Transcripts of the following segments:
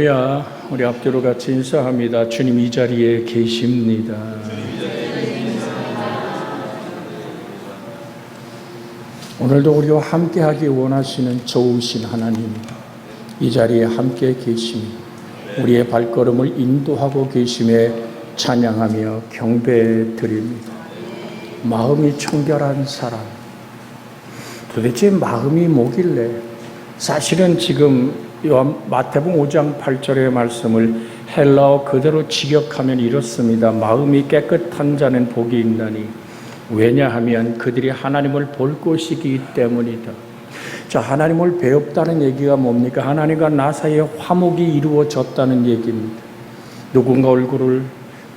할렐루야, 우리 앞뒤로 같이 인사합니다. 주님 이 자리에 계십니다. 오늘도 우리와 함께하기 원하시는 좋으신 하나님, 이 자리에 함께 계시니 우리의 발걸음을 인도하고 계심에 찬양하며 경배드립니다. 마음이 청결한 사람, 도대체 마음이 뭐길래? 사실은 지금 마태복음 5장 8절의 말씀을 헬라어 그대로 직역하면 이렇습니다. 마음이 깨끗한 자는 복이 있나니 왜냐하면 그들이 하나님을 볼 것이기 때문이다. 자, 하나님을 배웠다는 얘기가 뭡니까? 하나님과 나 사이에 화목이 이루어졌다는 얘기입니다. 누군가 얼굴을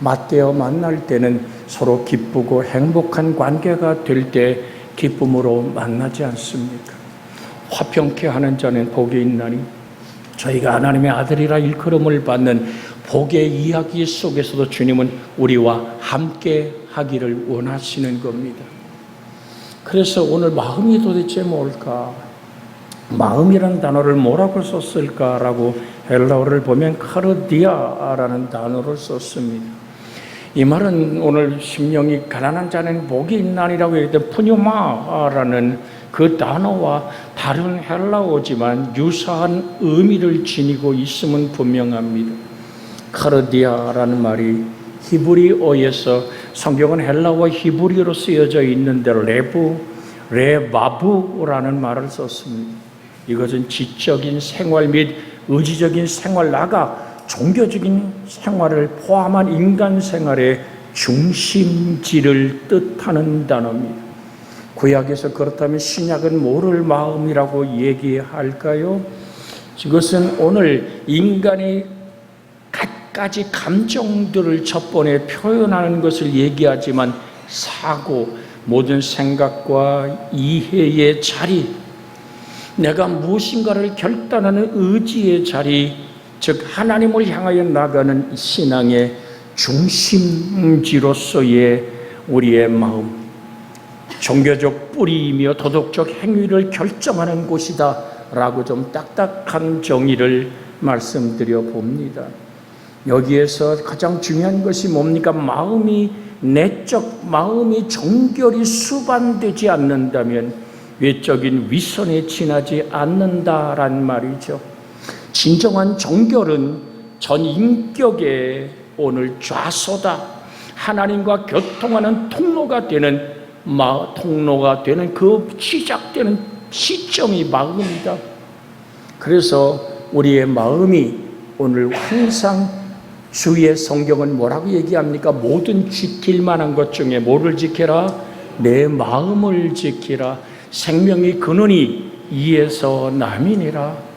맞대어 만날 때는 서로 기쁘고 행복한 관계가 될 때 기쁨으로 만나지 않습니까? 화평케 하는 자는 복이 있나니 저희가 하나님의 아들이라 일컬음을 받는 복의 이야기 속에서도 주님은 우리와 함께 하기를 원하시는 겁니다. 그래서 오늘 마음이 도대체 뭘까? 마음이라는 단어를 뭐라고 썼을까라고 헬라어를 보면 카르디아라는 단어를 썼습니다. 이 말은 오늘 심령이 가난한 자는 복이 있나니라고 얘기했던 푸뇨마라는 그 단어와 다른 헬라어지만 유사한 의미를 지니고 있음은 분명합니다. 카르디아라는 말이 히브리어에서 성경은 헬라어와 히브리어로 쓰여져 있는 대로 레바부라는 말을 썼습니다. 이것은 지적인 생활 및 의지적인 생활 나가 종교적인 생활을 포함한 인간 생활의 중심지를 뜻하는 단어입니다. 구약에서 그렇다면 신약은 뭐를 마음이라고 얘기할까요? 이것은 오늘 인간이 갖가지 감정들을 첫 번에 표현하는 것을 얘기하지만 사고, 모든 생각과 이해의 자리, 내가 무엇인가를 결단하는 의지의 자리, 즉 하나님을 향하여 나가는 신앙의 중심지로서의 우리의 마음, 종교적 뿌리이며 도덕적 행위를 결정하는 곳이다 라고 좀 딱딱한 정의를 말씀드려 봅니다. 여기에서 가장 중요한 것이 뭡니까? 마음이 내적, 마음이 정결이 수반되지 않는다면 외적인 위선에 지나지 않는다란 말이죠. 진정한 정결은 전 인격의 오늘 좌소다. 하나님과 교통하는 통로가 되는 그 시작되는 시점이 마음이다. 그래서 우리의 마음이 오늘 항상 주의 성경은 뭐라고 얘기합니까? 모든 지킬 만한 것 중에 뭐를 지켜라? 내 마음을 지키라. 생명의 근원이 이에서 남이니라.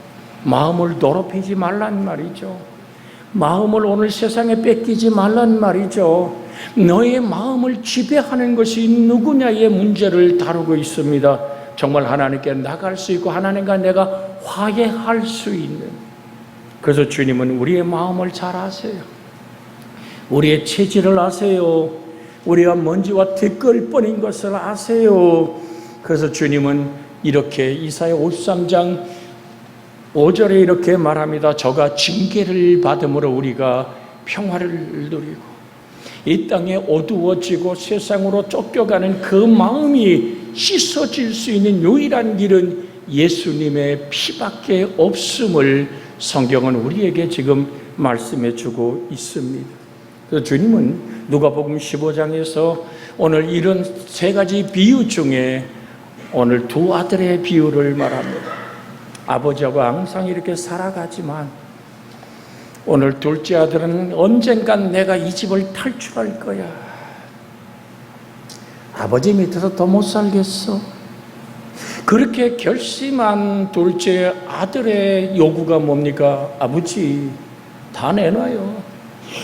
마음을 더럽히지 말란 말이죠. 마음을 오늘 세상에 뺏기지 말란 말이죠. 너의 마음을 지배하는 것이 누구냐의 문제를 다루고 있습니다. 정말 하나님께 나갈 수 있고 하나님과 내가 화해할 수 있는. 그래서 주님은 우리의 마음을 잘 아세요. 우리의 체질을 아세요. 우리가 먼지와 티끌뿐인 것을 아세요. 그래서 주님은 이렇게 이사야 53장 5절에 이렇게 말합니다. 저가 징계를 받음으로 우리가 평화를 누리고 이 땅에 어두워지고 세상으로 쫓겨가는 그 마음이 씻어질 수 있는 유일한 길은 예수님의 피밖에 없음을 성경은 우리에게 지금 말씀해 주고 있습니다. 그래서 주님은 누가복음 15장에서 오늘 이런 세 가지 비유 중에 오늘 두 아들의 비유를 말합니다. 아버지하고 항상 이렇게 살아가지만 오늘 둘째 아들은 언젠간 내가 이 집을 탈출할 거야. 아버지 밑에서 더 못 살겠어. 그렇게 결심한 둘째 아들의 요구가 뭡니까? 아버지, 다 내놔요.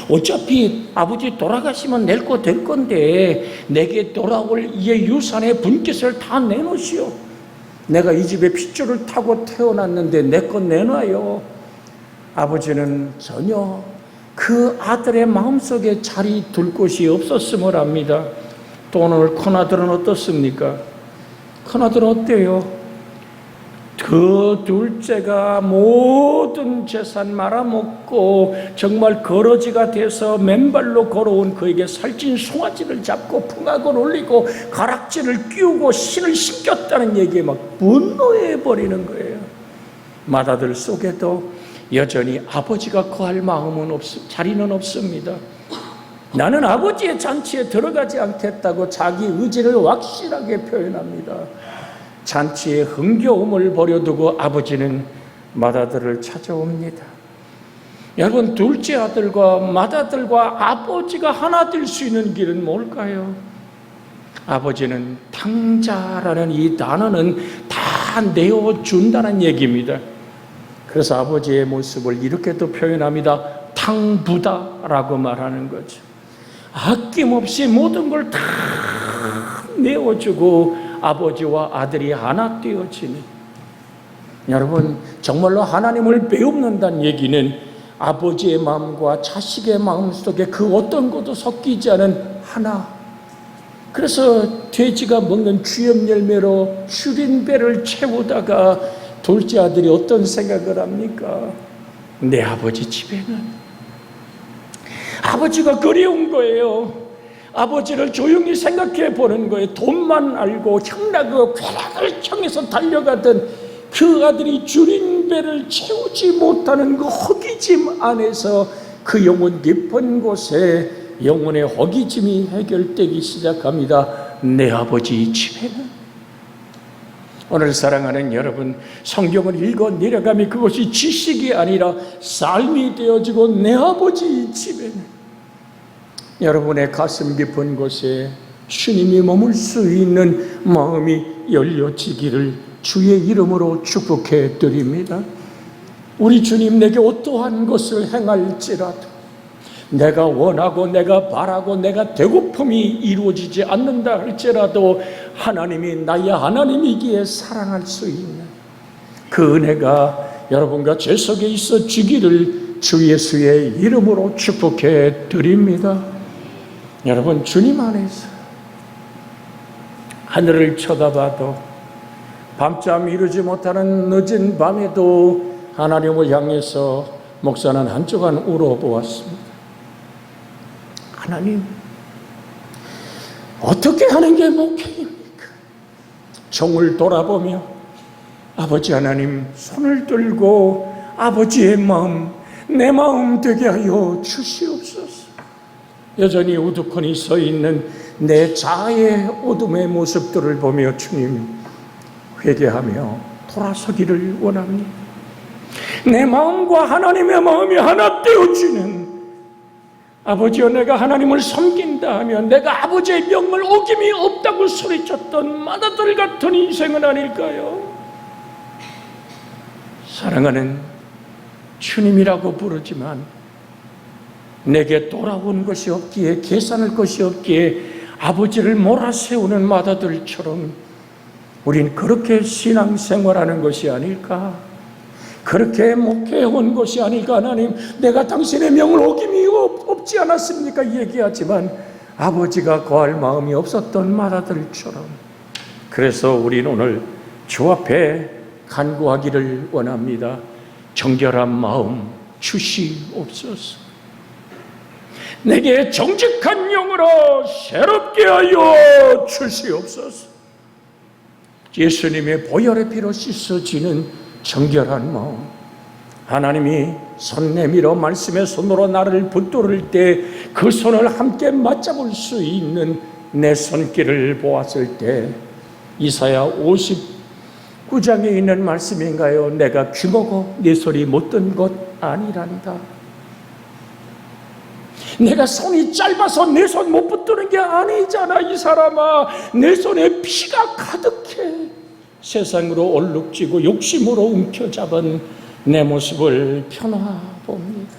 어차피 아버지 돌아가시면 낼 거 될 건데 내게 돌아올 이 유산의 분깃을 다 내놓으시오. 내가 이 집에 핏줄을 타고 태어났는데 내 것 내놔요. 아버지는 전혀 그 아들의 마음속에 자리 둘 곳이 없었음을 압니다. 또 오늘 큰아들은 어떻습니까? 큰아들은 어때요? 그 둘째가 모든 재산 말아먹고 정말 거러지가 돼서 맨발로 걸어온 그에게 살찐 송아지를 잡고 풍악을 올리고 가락지를 끼우고 신을 신겼다는 얘기에 막 분노해버리는 거예요. 맏아들 속에도 여전히 아버지가 거할 마음은 자리는 없습니다. 나는 아버지의 잔치에 들어가지 않겠다고 자기 의지를 확실하게 표현합니다. 잔치에 흥겨움을 버려두고 아버지는 맏아들을 찾아옵니다. 여러분, 둘째 아들과 맏아들과 아버지가 하나 될 수 있는 길은 뭘까요? 아버지는 탕자라는 이 단어는 다 내어준다는 얘기입니다. 그래서 아버지의 모습을 이렇게도 표현합니다. 탕부다라고 말하는 거죠. 아낌없이 모든 걸 다 내어주고 아버지와 아들이 하나 되어지는, 여러분 정말로 하나님을 배웁는다는 얘기는 아버지의 마음과 자식의 마음 속에 그 어떤 것도 섞이지 않은 하나. 그래서 돼지가 먹는 주엽 열매로 줄인 배를 채우다가 둘째 아들이 어떤 생각을 합니까? 내 아버지 집에는 아버지가 그리운 거예요. 아버지를 조용히 생각해 보는 거예요. 돈만 알고 향락과 쾌락을 향해서 달려가던 그 아들이 줄인 배를 채우지 못하는 그 허기짐 안에서 그 영혼 깊은 곳에 영혼의 허기짐이 해결되기 시작합니다. 내 아버지 집에는. 오늘 사랑하는 여러분, 성경을 읽어 내려가면 그것이 지식이 아니라 삶이 되어지고 내 아버지 집에는 여러분의 가슴 깊은 곳에 주님이 머물 수 있는 마음이 열려지기를 주의 이름으로 축복해 드립니다. 우리 주님, 내게 어떠한 것을 행할지라도 내가 원하고 내가 바라고 내가 배고픔이 이루어지지 않는다 할지라도 하나님이 나의 하나님이기에 사랑할 수 있는 그 은혜가 여러분과 제 속에 있어 주기를 주 예수의 이름으로 축복해 드립니다. 여러분, 주님 안에서 하늘을 쳐다봐도 밤잠 이루지 못하는 늦은 밤에도 하나님을 향해서 목사는 한 주간 울어보았습니다. 하나님, 어떻게 하는 게 목회입니까? 종을 돌아보며 아버지 하나님 손을 들고 아버지의 마음, 내 마음 되게 하여 주시옵소서. 여전히 우두커니 서 있는 내 자아의 어둠의 모습들을 보며 주님 회개하며 돌아서기를 원합니다. 내 마음과 하나님의 마음이 하나 되어지는, 아버지여 내가 하나님을 섬긴다 하면 내가 아버지의 명을 어김이 없다고 소리쳤던 맏아들 같은 인생은 아닐까요? 사랑하는 주님이라고 부르지만 내게 돌아온 것이 없기에, 계산할 것이 없기에 아버지를 몰아세우는 맏아들처럼 우린 그렇게 신앙생활하는 것이 아닐까? 그렇게 목회해온 것이 아닐까? 하나님, 내가 당신의 명을 어김이 없지 않았습니까? 얘기하지만 아버지가 거할 마음이 없었던 맏아들처럼. 그래서 우리는 오늘 주 앞에 간구하기를 원합니다. 정결한 마음 주시옵소서. 내게 정직한 영으로 새롭게 하여 주시옵소서. 예수님의 보혈의 피로 씻어지는 정결한 마음, 하나님이 손 내밀어 말씀의 손으로 나를 붙들을 때 그 손을 함께 맞잡을 수 있는 내 손길을 보았을 때 이사야 59장에 있는 말씀인가요? 내가 귀먹어 네 소리 못 듣는 것 아니란다. 내가 손이 짧아서 내 손 못 붙드는 게 아니잖아. 이 사람아, 내 손에 피가 가득해. 세상으로 얼룩지고 욕심으로 움켜잡은 내 모습을 펴놔봅니다.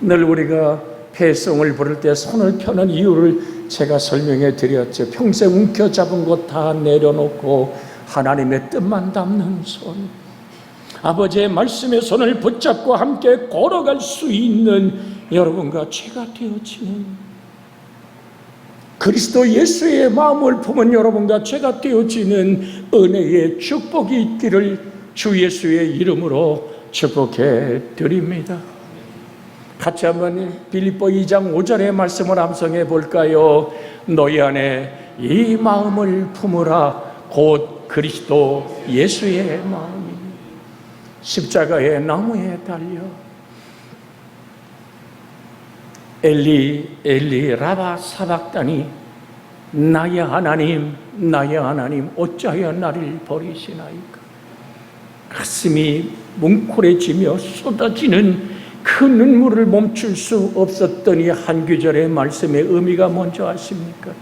늘 우리가 폐성을 부를 때 손을 펴는 이유를 제가 설명해 드렸죠. 평생 움켜잡은 것 다 내려놓고 하나님의 뜻만 담는 손, 아버지의 말씀의 손을 붙잡고 함께 걸어갈 수 있는 여러분과 제가 되어지는, 그리스도 예수의 마음을 품은 여러분과 제가 되어지는 은혜의 축복이 있기를 주 예수의 이름으로 축복해 드립니다. 같이 한번 빌립보 2장 5절의 말씀을 암송해 볼까요? 너희 안에 이 마음을 품으라. 곧 그리스도 예수의 마음이니 십자가의 나무에 달려 엘리 엘리 라바 사박다니 나의 하나님 나의 하나님 어찌하여 나를 버리시나이까. 가슴이 뭉클해지며 쏟아지는 그 눈물을 멈출 수 없었던 이 한 구절의 말씀의 의미가 뭔지 아십니까?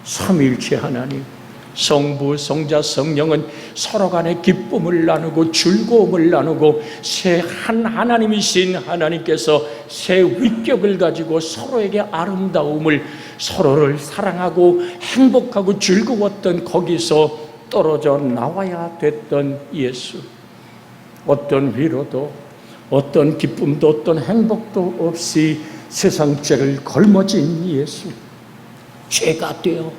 삼위일체 하나님, 성부, 성자, 성령은 서로 간에 기쁨을 나누고 즐거움을 나누고 새 한 하나님이신 하나님께서 새 위격을 가지고 서로에게 아름다움을, 서로를 사랑하고 행복하고 즐거웠던 거기서 떨어져 나와야 됐던 예수. 어떤 위로도 어떤 기쁨도 어떤 행복도 없이 세상 죄를 걸머진 예수, 죄가 되어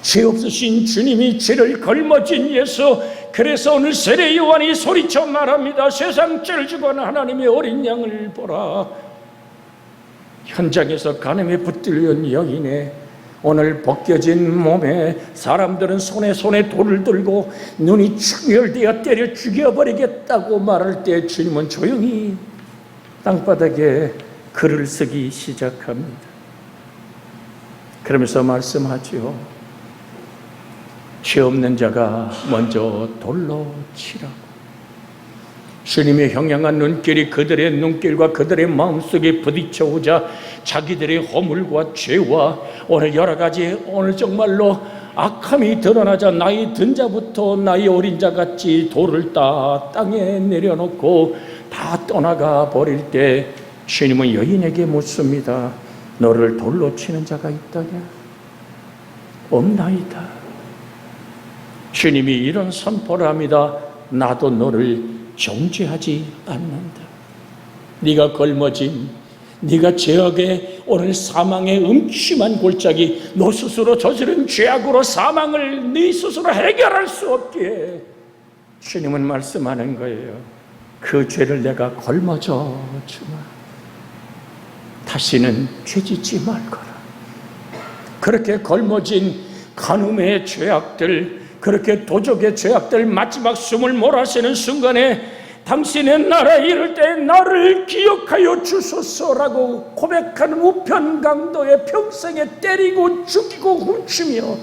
죄 없으신 주님이 죄를 걸머진 예수. 그래서 오늘 세례 요한이 소리쳐 말합니다. 세상 죄를 지고는 하나님의 어린 양을 보라. 현장에서 간음에 붙들린 여인의 오늘 벗겨진 몸에 사람들은 손에 돌을 들고 눈이 충혈되어 때려 죽여버리겠다고 말할 때 주님은 조용히 땅바닥에 글을 쓰기 시작합니다. 그러면서 말씀하죠. 죄 없는 자가 먼저 돌로 치라고. 주님의 형량한 눈길이 그들의 눈길과 그들의 마음속에 부딪혀오자 자기들의 허물과 죄와 오늘 여러 가지 오늘 정말로 악함이 드러나자 나이 든 자부터 나이 어린 자같이 돌을 다 땅에 내려놓고 다 떠나가 버릴 때 주님은 여인에게 묻습니다. 너를 돌로 치는 자가 있다냐? 없나이다. 주님이 이런 선포를 합니다. 나도 너를 정죄하지 않는다. 네가 걸머진, 네가 죄악의 오늘 사망의 음침한 골짜기, 너 스스로 저지른 죄악으로 사망을 네 스스로 해결할 수 없기에 주님은 말씀하는 거예요. 그 죄를 내가 걸머져 주마. 다시는 죄짓지 말거라. 그렇게 걸머진 간음의 죄악들, 그렇게 도적의 죄악들 마지막 숨을 몰아쉬는 순간에 당신의 나라에 이를 때 나를 기억하여 주소서라고 고백하는 우편강도에 평생에 때리고 죽이고 훔치며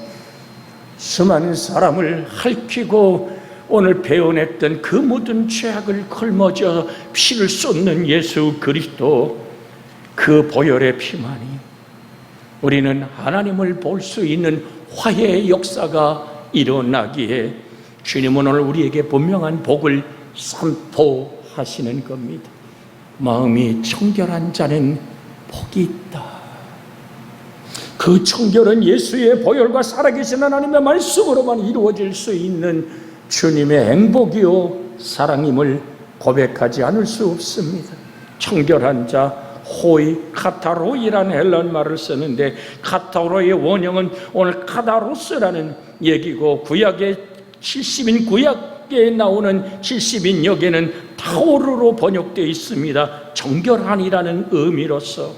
수많은 사람을 핥히고 오늘 배워냈던 그 모든 죄악을 걸머져 피를 쏟는 예수 그리스도, 그 보혈의 피만이 우리는 하나님을 볼 수 있는 화해의 역사가 일어나기에 주님은 오늘 우리에게 분명한 복을 선포하시는 겁니다. 마음이 청결한 자는 복이 있다. 그 청결은 예수의 보혈과 살아계신 하나님의 말씀으로만 이루어질 수 있는 주님의 행복이요 사랑임을 고백하지 않을 수 없습니다. 청결한 자, 호이, 카타로이라는 헬란 말을 쓰는데 카타로의 원형은 오늘 카다로스라는 얘기고 구약의 70인 구약에 나오는 70인 여기에는 타오르로 번역되어 있습니다. 정결한이라는 의미로서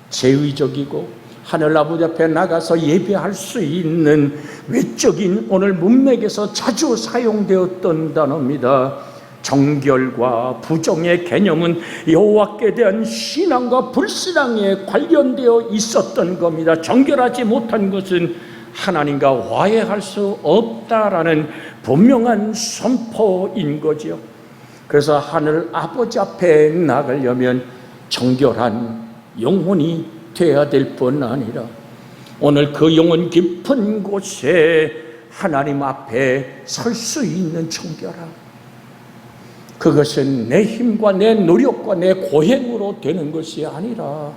제의적이고 하늘 아버지 앞에 나가서 예배할 수 있는 외적인 오늘 문맥에서 자주 사용되었던 단어입니다. 정결과 부정의 개념은 여호와께 대한 신앙과 불신앙에 관련되어 있었던 겁니다. 정결하지 못한 것은 하나님과 화해할 수 없다라는 분명한 선포인 거죠. 그래서 하늘 아버지 앞에 나가려면 정결한 영혼이 되어야 될 뿐 아니라 오늘 그 영혼 깊은 곳에 하나님 앞에 설 수 있는 정결함, 그것은 내 힘과 내 노력과 내 고행으로 되는 것이 아니라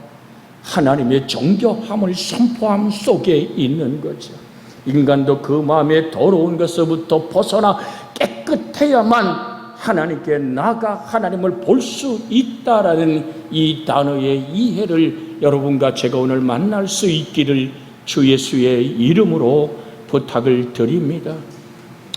하나님의 정결함을 선포함 속에 있는 거죠. 인간도 그 마음에 더러운 것으로부터 벗어나 깨끗해야만 하나님께 나가 하나님을 볼 수 있다라는 이 단어의 이해를 여러분과 제가 오늘 만날 수 있기를 주 예수의 이름으로 부탁을 드립니다.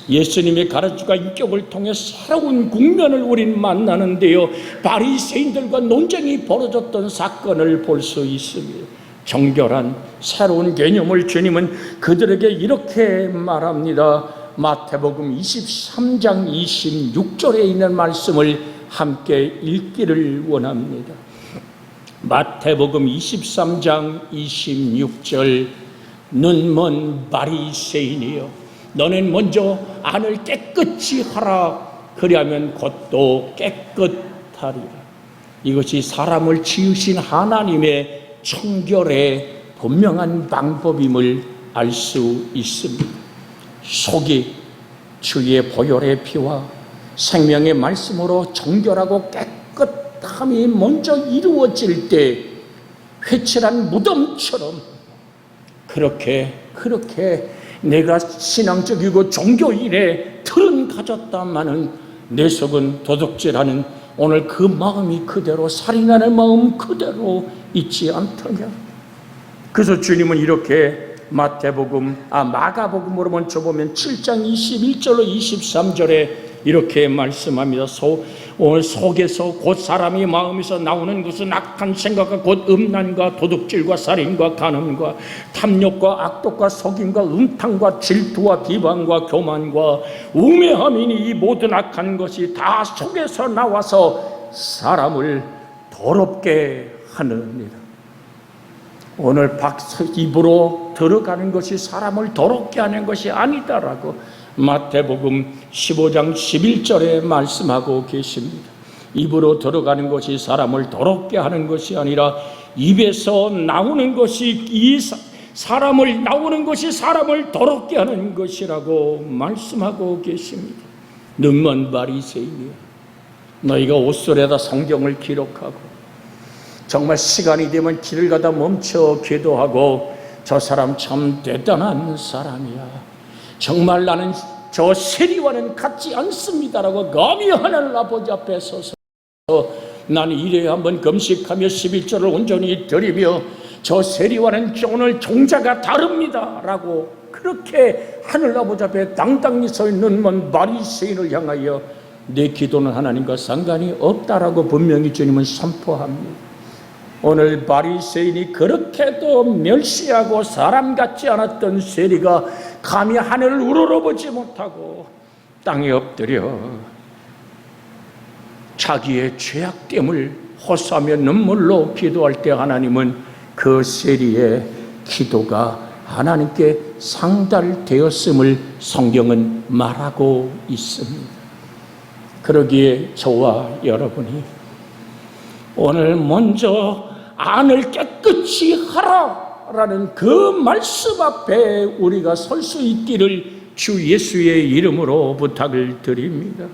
예수님의 가르침과 인격을 통해 새로운 국면을 우린 만나는데요, 바리새인들과 논쟁이 벌어졌던 사건을 볼 수 있습니다. 정결한 새로운 개념을 주님은 그들에게 이렇게 말합니다. 마태복음 23장 26절에 있는 말씀을 함께 읽기를 원합니다. 마태복음 23장 26절. 눈먼 바리새인이여, 너는 먼저 안을 깨끗이 하라. 그리하면 겉도 깨끗하리라. 이것이 사람을 지으신 하나님의 청결의 분명한 방법임을 알 수 있습니다. 속이 주의 보혈의 피와 생명의 말씀으로 정결하고 깨끗함이 먼저 이루어질 때 회칠한 무덤처럼 그렇게 내가 신앙적이고 종교인의 틀은 가졌다마는 내 속은 도둑질하는 오늘 그 마음이 그대로, 살인하는 마음 그대로 있지 않더냐. 그래서 주님은 이렇게 마가복음으로 먼저 보면 7장 21절로 23절에 이렇게 말씀합니다. 오늘 속에서 곧 사람이 마음에서 나오는 것은 악한 생각과 곧 음란과 도둑질과 살인과 간음과 탐욕과 악독과 속임과 음탕과 질투와 비방과 교만과 우매함이니 이 모든 악한 것이 다 속에서 나와서 사람을 더럽게 하느니라. 오늘 입으로 들어가는 것이 사람을 더럽게 하는 것이 아니다라고 마태복음 15장 11절에 말씀하고 계십니다. 입으로 들어가는 것이 사람을 더럽게 하는 것이 아니라 입에서 나오는 것이 사람을 더럽게 하는 것이라고 말씀하고 계십니다. 눈먼 바리새인이야, 너희가 옷솔에다 성경을 기록하고 정말 시간이 되면 길을 가다 멈춰 기도하고 저 사람 참 대단한 사람이야, 정말 나는 저 세리와는 같지 않습니다라고 감히 하나님 아버지 앞에 서서 나는 일에 한번 금식하며 11절을 온전히 드리며 저 세리와는 오늘 종자가 다릅니다 라고 그렇게 하늘 아버지 앞에 당당히 서 있는 먼 바리새인을 향하여 내 기도는 하나님과 상관이 없다라고 분명히 주님은 선포합니다. 오늘 바리새인이 그렇게도 멸시하고 사람 같지 않았던 세리가 감히 하늘을 우러러보지 못하고 땅에 엎드려 자기의 죄악됨을 호소하며 눈물로 기도할 때 하나님은 그 세리의 기도가 하나님께 상달되었음을 성경은 말하고 있습니다. 그러기에 저와 여러분이 오늘 먼저 안을 깨끗이 하라라는 그 말씀 앞에 우리가 설 수 있기를 주 예수의 이름으로 부탁을 드립니다.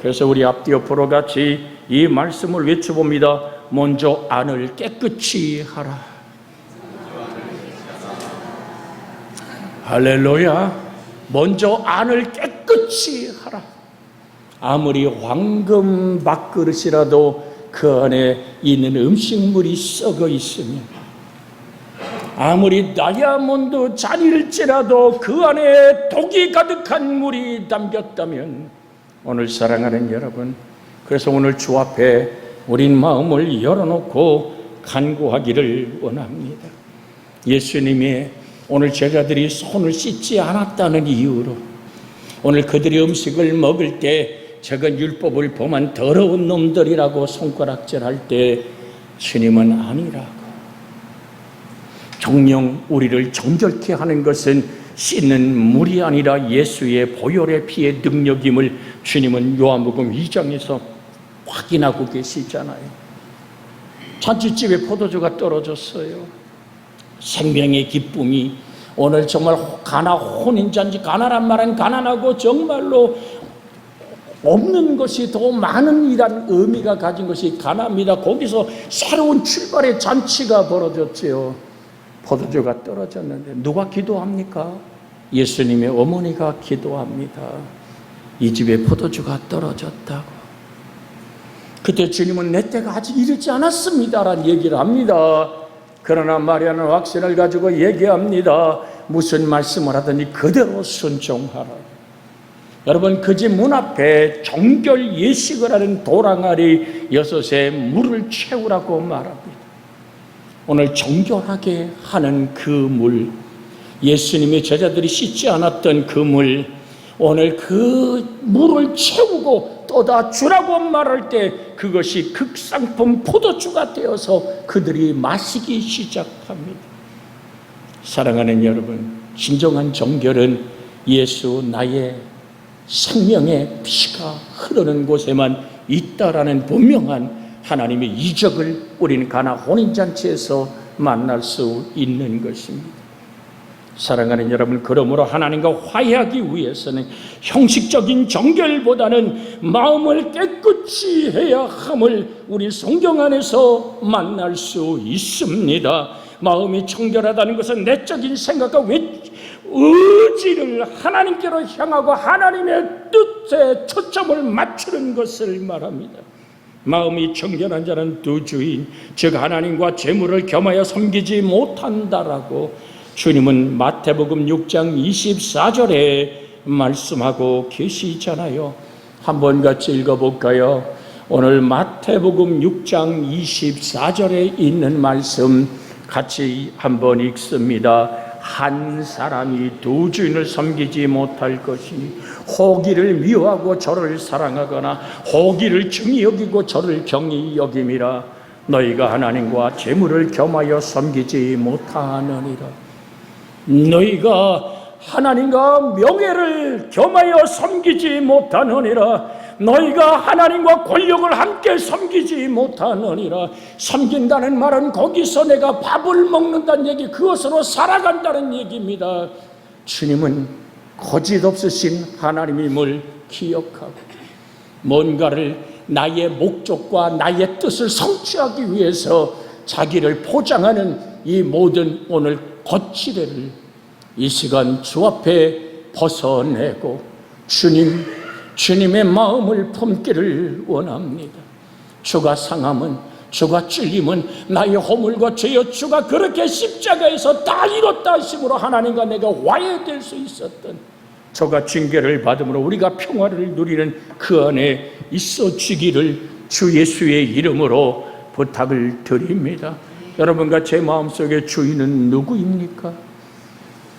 그래서 우리 앞뒤 옆으로 같이 이 말씀을 외쳐봅니다. 먼저 안을 깨끗이 하라. 할렐루야. 먼저 안을 깨끗이 하라. 아무리 황금 밥그릇이라도 그 안에 있는 음식물이 썩어 있으면, 아무리 다이아몬드 잔일지라도 그 안에 독이 가득한 물이 담겼다면, 오늘 사랑하는 여러분, 그래서 오늘 주 앞에 우린 마음을 열어놓고 간구하기를 원합니다. 예수님이 오늘 제자들이 손을 씻지 않았다는 이유로 오늘 그들이 음식을 먹을 때 저건 율법을 범한 더러운 놈들이라고 손가락질할 때 주님은 아니라고, 정녕 우리를 정결케 하는 것은 씻는 물이 아니라 예수의 보혈의 피의 능력임을 주님은 요한복음 2장에서 확인하고 계시잖아요. 잔치집에 포도주가 떨어졌어요. 생명의 기쁨이 오늘 정말 혼인잔치, 가난한 말은 가난하고 정말로 없는 것이 더 많은 이란 의미가 가진 것이 가나입니다. 거기서 새로운 출발의 잔치가 벌어졌지요. 포도주가 떨어졌는데 누가 기도합니까? 예수님의 어머니가 기도합니다. 이 집에 포도주가 떨어졌다고. 그때 주님은 내 때가 아직 이르지 않았습니다라는 얘기를 합니다. 그러나 마리아는 확신을 가지고 얘기합니다. 무슨 말씀을 하더니 그대로 순종하라. 여러분, 그 집 문 앞에 정결 예식을 하는 도랑아리 6에 물을 채우라고 말합니다. 오늘 정결하게 하는 그 물, 예수님의 제자들이 씻지 않았던 그 물, 오늘 그 물을 채우고 떠다 주라고 말할 때 그것이 극상품 포도주가 되어서 그들이 마시기 시작합니다. 사랑하는 여러분, 진정한 정결은 예수 나의 생명의 피가 흐르는 곳에만 있다라는 분명한 하나님의 이적을 우리는 가나 혼인잔치에서 만날 수 있는 것입니다. 사랑하는 여러분, 그러므로 하나님과 화해하기 위해서는 형식적인 정결보다는 마음을 깨끗이 해야 함을 우리 성경 안에서 만날 수 있습니다. 마음이 정결하다는 것은 내적인 생각과 의지를 하나님께로 향하고 하나님의 뜻에 초점을 맞추는 것을 말합니다. 마음이 정결한 자는 두 주인, 즉 하나님과 재물을 겸하여 섬기지 못한다라고 주님은 마태복음 6장 24절에 말씀하고 계시잖아요. 한번 같이 읽어볼까요? 오늘 마태복음 6장 24절에 있는 말씀 같이 한번 읽습니다. 한 사람이 두 주인을 섬기지 못할 것이니 호기를 미워하고 저를 사랑하거나 호기를 중히 여기고 저를 경히 여김이라. 너희가 하나님과 재물을 겸하여 섬기지 못하느니라. 너희가 하나님과 명예를 겸하여 섬기지 못하느니라. 너희가 하나님과 권력을 함께 섬기지 못하느니라. 섬긴다는 말은 거기서 내가 밥을 먹는다는 얘기, 그것으로 살아간다는 얘기입니다. 주님은 거짓 없으신 하나님임을 기억하고 뭔가를 나의 목적과 나의 뜻을 성취하기 위해서 자기를 포장하는 이 모든 오늘 거칠애를 이 시간 주 앞에 벗어내고 주님의 마음을 품기를 원합니다. 주가 상함은, 주가 찔림은 나의 허물과 죄여 주가 그렇게 십자가에서 다 이뤘다 하심으로 하나님과 내가 화해될 수 있었던 저가 징계를 받음으로 우리가 평화를 누리는 그 안에 있어지기를 주 예수의 이름으로 부탁을 드립니다. 여러분과 제 마음속의 주인은 누구입니까?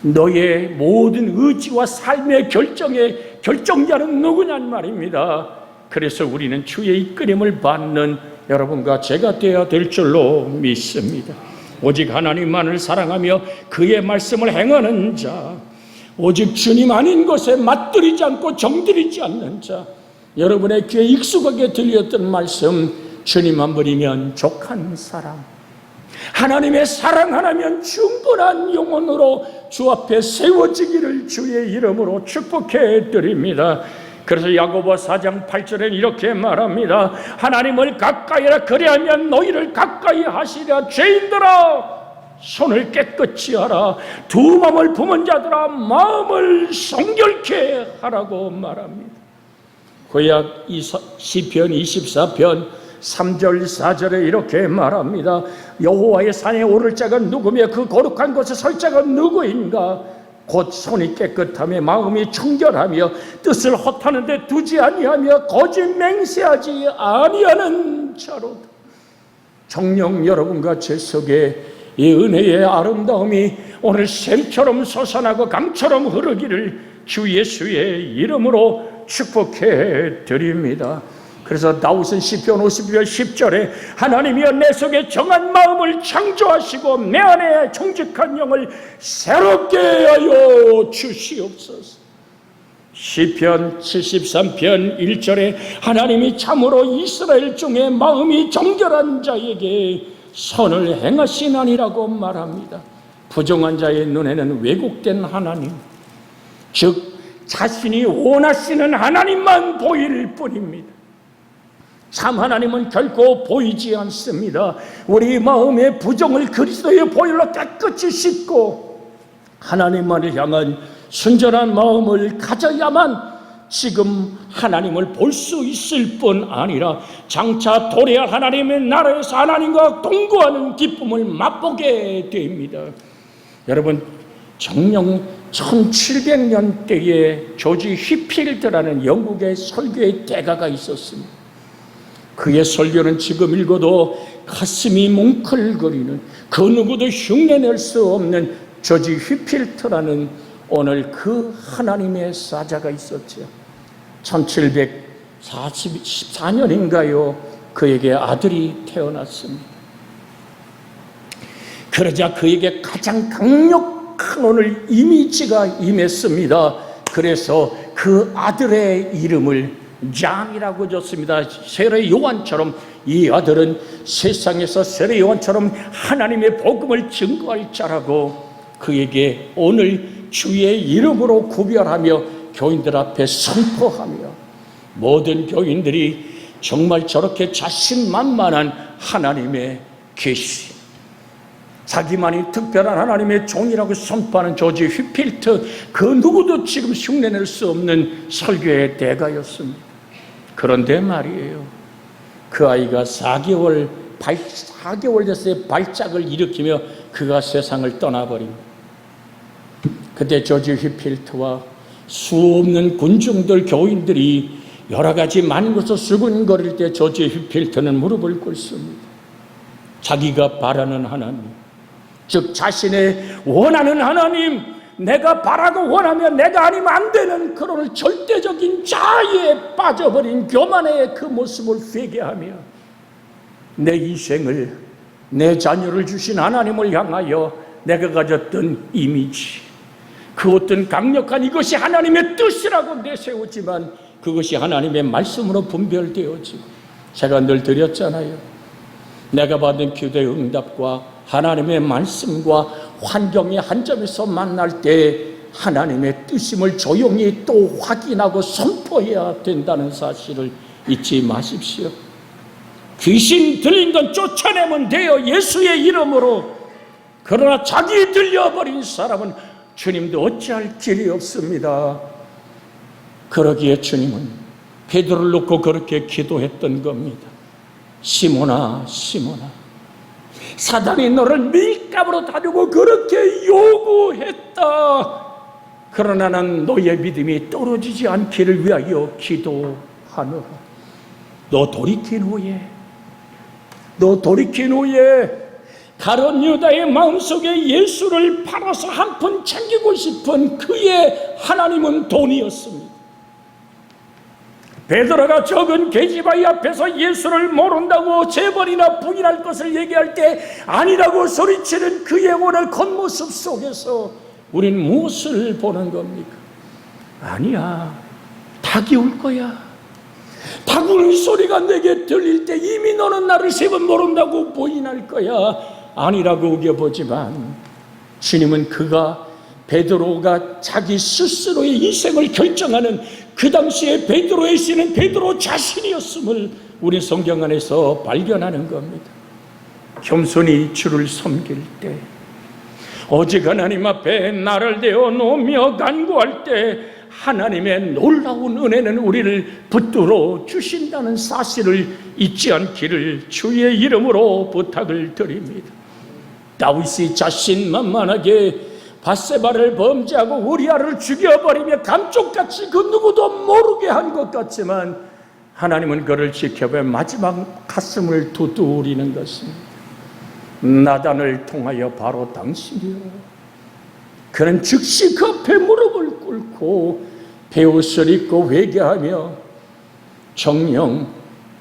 너의 모든 의지와 삶의 결정의 결정자는 누구냔 말입니다. 그래서 우리는 주의 이끌림을 받는 여러분과 제가 되어야 될 줄로 믿습니다. 오직 하나님만을 사랑하며 그의 말씀을 행하는 자, 오직 주님 아닌 것에 맞들이지 않고 정들이지 않는 자, 여러분의 귀에 익숙하게 들렸던 말씀, 주님만 버리면 족한 사람, 하나님의 사랑 하나면 충분한 영혼으로 주 앞에 세워지기를 주의 이름으로 축복해 드립니다. 그래서 야고보 4장 8절에 이렇게 말합니다. 하나님을 가까이 하라, 그리하면 너희를 가까이 하시랴. 죄인들아 손을 깨끗이 하라. 두 마음을 품은 자들아 마음을 성결케 하라고 말합니다. 구약 시편 24편 3절 4절에 이렇게 말합니다. 여호와의 산에 오를 자가 누구며 그 거룩한 곳에 설 자가 누구인가? 곧 손이 깨끗하며 마음이 청결하며 뜻을 허탄한 데 두지 아니하며 거짓 맹세하지 아니하는 자로다. 정녕 여러분과 제 속에 이 은혜의 아름다움이 오늘 샘처럼 솟아나고 강처럼 흐르기를 주 예수의 이름으로 축복해 드립니다. 그래서 다윗은 시편 52편 10절에 하나님이여 내 속에 정한 마음을 창조하시고 내 안에 정직한 영을 새롭게 하여 주시옵소서. 시편 73편 1절에 하나님이 참으로 이스라엘 중에 마음이 정결한 자에게 선을 행하시나니라고 말합니다. 부정한 자의 눈에는 왜곡된 하나님, 즉 자신이 원하시는 하나님만 보일 뿐입니다. 참 하나님은 결코 보이지 않습니다. 우리 마음의 부정을 그리스도의 보혈로 깨끗이 씻고 하나님만을 향한 순전한 마음을 가져야만 지금 하나님을 볼 수 있을 뿐 아니라 장차 도래할 하나님의 나라에서 하나님과 동거하는 기쁨을 맛보게 됩니다. 여러분, 정령 1700년대에 조지 휘필드라는 영국의 설교의 대가가 있었습니다. 그의 설교는 지금 읽어도 가슴이 뭉클거리는, 그 누구도 흉내낼 수 없는 조지 휘필드라는 오늘 그 하나님의 사자가 있었죠. 1714년인가요? 그에게 아들이 태어났습니다. 그러자 그에게 가장 강력한 오늘 이미지가 임했습니다. 그래서 그 아들의 이름을 잔이라고 줬습니다. 세례 요한처럼 이 아들은 세상에서 세례 요한처럼 하나님의 복음을 증거할 자라고 그에게 오늘 주의 이름으로 구별하며 교인들 앞에 선포하며, 모든 교인들이 정말 저렇게 자신만만한 하나님의 계시, 자기만이 특별한 하나님의 종이라고 선포하는 조지 휘필드, 그 누구도 지금 흉내낼 수 없는 설교의 대가였습니다. 그런데 말이에요, 그 아이가 4개월 됐을 때 발작을 일으키며 그가 세상을 떠나버립니다. 그때 조지 휘필드와 수없는 군중들, 교인들이 여러 가지 많은 것을 수군거릴 때 조지 휘필드는 무릎을 꿇습니다. 자기가 바라는 하나님, 즉 자신의 원하는 하나님, 내가 바라고 원하면 내가 아니면 안 되는 그런 절대적인 자아에 빠져버린 교만의 그 모습을 회개하며 내 인생을, 내 자녀를 주신 하나님을 향하여 내가 가졌던 이미지, 그 어떤 강력한 이것이 하나님의 뜻이라고 내세우지만 그것이 하나님의 말씀으로 분별되어지고, 제가 늘 드렸잖아요. 내가 받은 기도의 응답과 하나님의 말씀과 환경의 한 점에서 만날 때 하나님의 뜻임을 조용히 또 확인하고 선포해야 된다는 사실을 잊지 마십시오. 귀신 들린 건 쫓아내면 돼요, 예수의 이름으로. 그러나 자기 들려버린 사람은 주님도 어찌할 길이 없습니다. 그러기에 주님은 베드로를 놓고 그렇게 기도했던 겁니다. 시몬아, 시몬아, 사단이 너를 밀가부로 다루고 그렇게 요구했다. 그러나 난 너의 믿음이 떨어지지 않기를 위하여 기도하노라. 너 돌이킨 후에 가룟 유다의 마음속에 예수를 팔아서 한 푼 챙기고 싶은 그의 하나님은 돈이었습니다. 베드로가 적은 계집아이 앞에서 예수를 모른다고 세 번이나 부인할 것을 얘기할 때 아니라고 소리치는 그의 오늘 겉모습 속에서 우린 무엇을 보는 겁니까? 아니야, 닭이 울 거야. 닭 우는 소리가 내게 들릴 때 이미 너는 나를 세 번 모른다고 부인할 거야. 아니라고 우겨보지만 주님은 그가 베드로가 자기 스스로의 인생을 결정하는 그 당시에 베드로의 신은 베드로 자신이었음을 우리 성경 안에서 발견하는 겁니다. 겸손히 주를 섬길 때, 오직 하나님 앞에 나를 내어 놓으며 간구할 때 하나님의 놀라운 은혜는 우리를 붙들어 주신다는 사실을 잊지 않기를 주의 이름으로 부탁을 드립니다. 다윗이 자신만만하게 밧세바를 범죄하고 우리아를 죽여버리며 감쪽같이 그 누구도 모르게 한 것 같지만 하나님은 그를 지켜보며 마지막 가슴을 두드리는 것입니다. 나단을 통하여 바로 당신이요. 그는 즉시 그 앞에 무릎을 꿇고 베옷을 입고 회개하며 정녕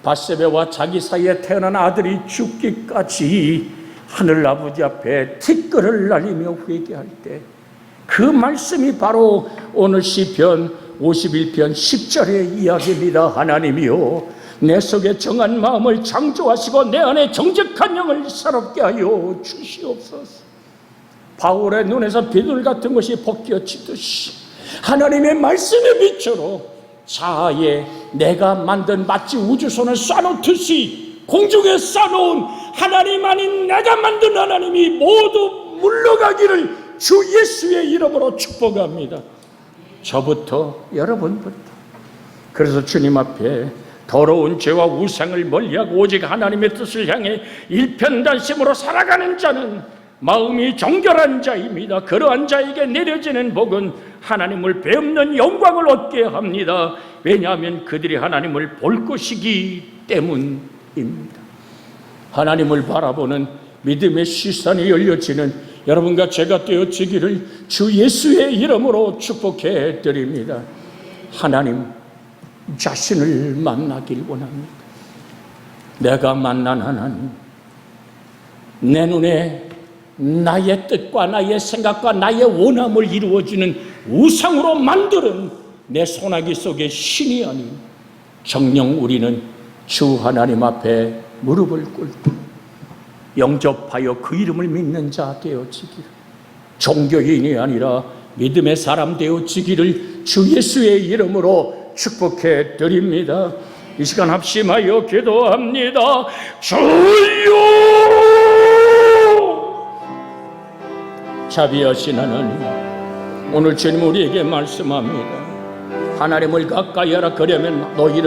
밧세바와 자기 사이에 태어난 아들이 죽기까지 하늘아버지 앞에 티끌을 날리며 회개할 때 그 말씀이 바로 오늘 시편 51편 10절의 이야기입니다. 하나님이여, 내 속에 정한 마음을 창조하시고 내 안에 정직한 영을 새롭게 하여 주시옵소서. 바울의 눈에서 비둘 같은 것이 벗겨지듯이 하나님의 말씀의 빛으로 자아에 내가 만든 마치 우주선을 쏴놓듯이 공중에 쏴놓은 하나님 아닌 내가 만든 하나님이 모두 물러가기를 주 예수의 이름으로 축복합니다. 저부터, 여러분부터. 그래서 주님 앞에 더러운 죄와 우상을 멀리하고 오직 하나님의 뜻을 향해 일편단심으로 살아가는 자는 마음이 정결한 자입니다. 그러한 자에게 내려지는 복은 하나님을 배움는 영광을 얻게 합니다. 왜냐하면 그들이 하나님을 볼 것이기 때문입니다. 하나님을 바라보는 믿음의 시선이 열려지는 여러분과 제가 되어지기를 주 예수의 이름으로 축복해 드립니다. 하나님 자신을 만나길 원합니다. 내가 만난 하나님, 내 눈에 나의 뜻과 나의 생각과 나의 원함을 이루어주는 우상으로 만드는 내 소나기 속의 신이 아닌 정녕 우리는 주 하나님 앞에 무릎을 꿇고 영접하여 그 이름을 믿는 자 되어지기를, 종교인이 아니라 믿음의 사람 되어지기를 주 예수의 이름으로 축복해 드립니다. 이 시간 합심하여 기도합니다. 주여, 자비하신 하나님, 오늘 주님 우리에게 말씀합니다. 하나님을 가까이 하라. 그러면 너희를